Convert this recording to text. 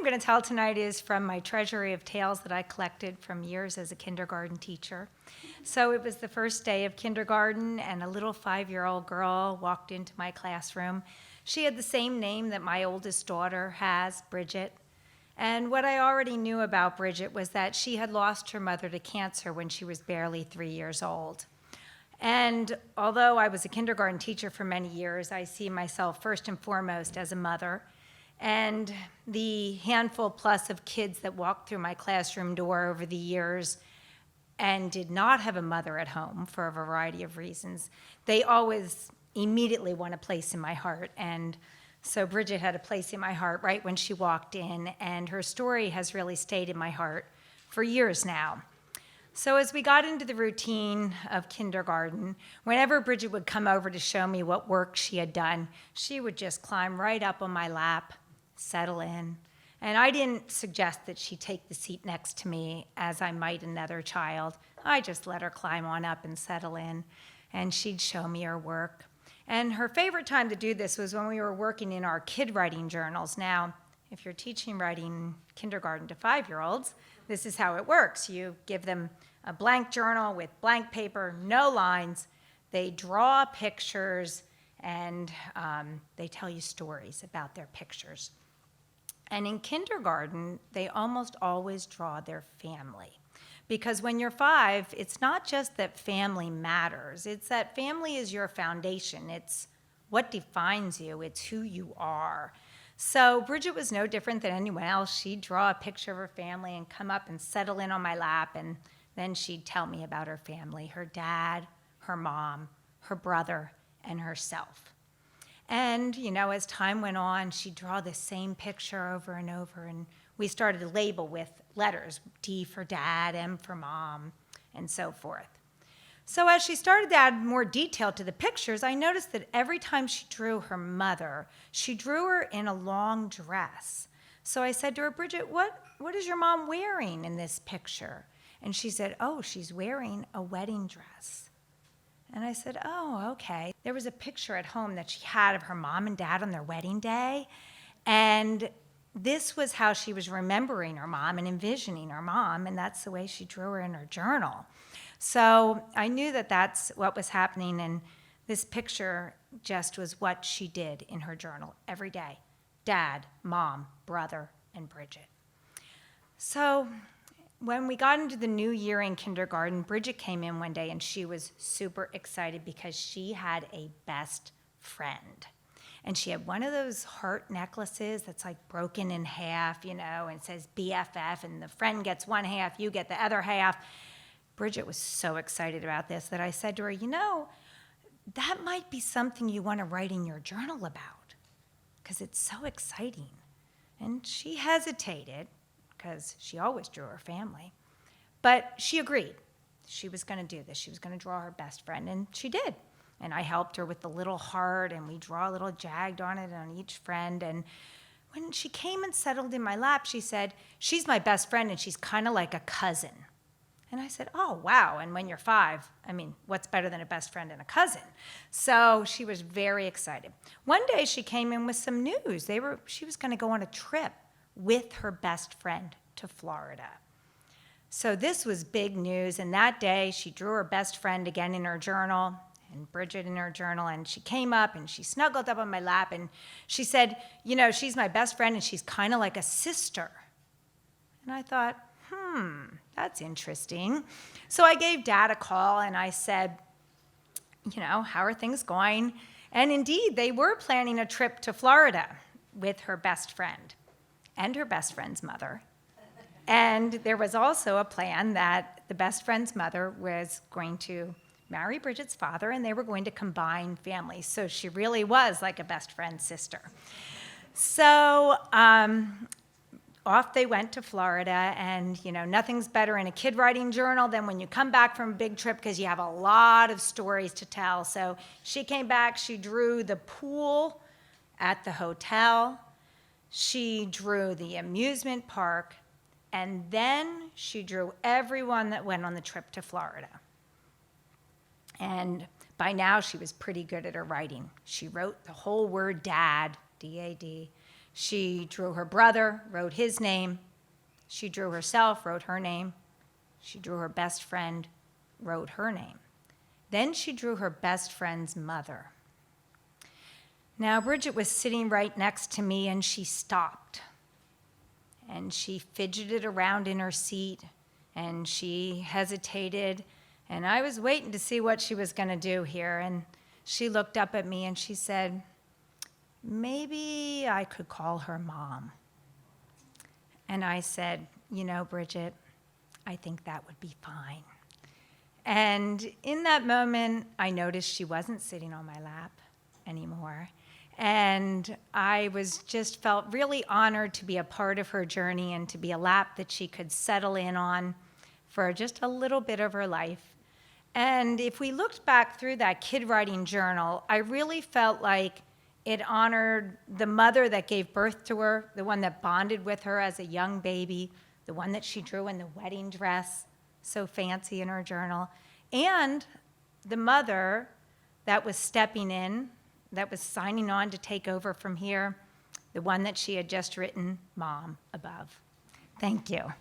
going to tell tonight is from my treasury of tales that I collected from years as a kindergarten teacher. So it was the first day of kindergarten, and a little 5-year-old girl walked into my classroom. She had the same name that my oldest daughter has, Bridget. And what I already knew about Bridget was that she had lost her mother to cancer when she was barely 3 years old. And although I was a kindergarten teacher for many years, I see myself first and foremost as a mother. And the handful plus of kids that walked through my classroom door over the years and did not have a mother at home for a variety of reasons, they always immediately won a place in my heart. And so Bridget had a place in my heart right when she walked in, and her story has really stayed in my heart for years now. So as we got into the routine of kindergarten, whenever Bridget would come over to show me what work she had done, she would just climb right up on my lap, settle in. And I didn't suggest that she take the seat next to me as I might another child. I just let her climb on up and settle in, and she'd show me her work. And her favorite time to do this was when we were working in our kid writing journals. Now, if you're teaching writing kindergarten to 5-year-olds, this is how it works. You give them a blank journal with blank paper, no lines. They draw pictures, and they tell you stories about their pictures. And in kindergarten, they almost always draw their family. Because when you're 5, it's not just that family matters. It's that family is your foundation. It's what defines you. It's who you are. So Bridget was no different than anyone else. She'd draw a picture of her family and come up and settle in on my lap, and then she'd tell me about her family, her dad, her mom, her brother, and herself. And, you know, as time went on, she'd draw the same picture over and over, and we started to label with letters, D for dad, M for mom, and so forth. So as she started to add more detail to the pictures, I noticed that every time she drew her mother, she drew her in a long dress. So I said to her, Bridget, what is your mom wearing in this picture? And she said, oh, she's wearing a wedding dress. And I said, oh, okay. There was a picture at home that she had of her mom and dad on their wedding day, and this was how she was remembering her mom and envisioning her mom, and that's the way she drew her in her journal. So I knew that that's what was happening, and this picture just was what she did in her journal every day. Dad, mom, brother, and Bridget. So when we got into the new year in kindergarten, Bridget came in one day, and she was super excited because she had a best friend. And she had one of those heart necklaces that's like broken in half, you know, and says BFF, and the friend gets one half, you get the other half. Bridget was so excited about this that I said to her, you know, that might be something you want to write in your journal about, because it's so exciting. And she hesitated, because she always drew her family. But she agreed. She was going to do this. She was going to draw her best friend, and she did. And I helped her with the little heart, and we draw a little jagged on it on each friend. And when she came and settled in my lap, she said, she's my best friend, and she's kind of like a cousin. And I said, oh, wow, and when you're 5, I mean, what's better than a best friend and a cousin? So she was very excited. One day she came in with some news. She was going to go on a trip with her best friend to Florida. So this was big news, and that day she drew her best friend again in her journal, and Bridget in her journal, and she came up and she snuggled up on my lap, and she said, you know, she's my best friend, and she's kind of like a sister. And I thought, that's interesting. So I gave Dad a call, and I said, you know, how are things going? And indeed, they were planning a trip to Florida with her best friend and her best friend's mother. And there was also a plan that the best friend's mother was going to marry Bridget's father, and they were going to combine families. So she really was like a best friend sister. So off they went to Florida, and you know, nothing's better in a kid writing journal than when you come back from a big trip, because you have a lot of stories to tell. So she came back, she drew the pool at the hotel, she drew the amusement park, and then she drew everyone that went on the trip to Florida. And by now she was pretty good at her writing. She wrote the whole word dad, D-A-D. She drew her brother, wrote his name. She drew herself, wrote her name. She drew her best friend, wrote her name. Then she drew her best friend's mother. Now, Bridget was sitting right next to me, and she stopped. And she fidgeted around in her seat, and she hesitated, and I was waiting to see what she was going to do here. And she looked up at me, and she said, maybe I could call her Mom. And I said, you know, Bridget, I think that would be fine. And in that moment, I noticed she wasn't sitting on my lap anymore. And I felt really honored to be a part of her journey and to be a lap that she could settle in on for just a little bit of her life. And if we looked back through that kid writing journal, I really felt like it honored the mother that gave birth to her, the one that bonded with her as a young baby, the one that she drew in the wedding dress, so fancy in her journal, and the mother that was stepping in, that was signing on to take over from here, the one that she had just written Mom above. Thank you.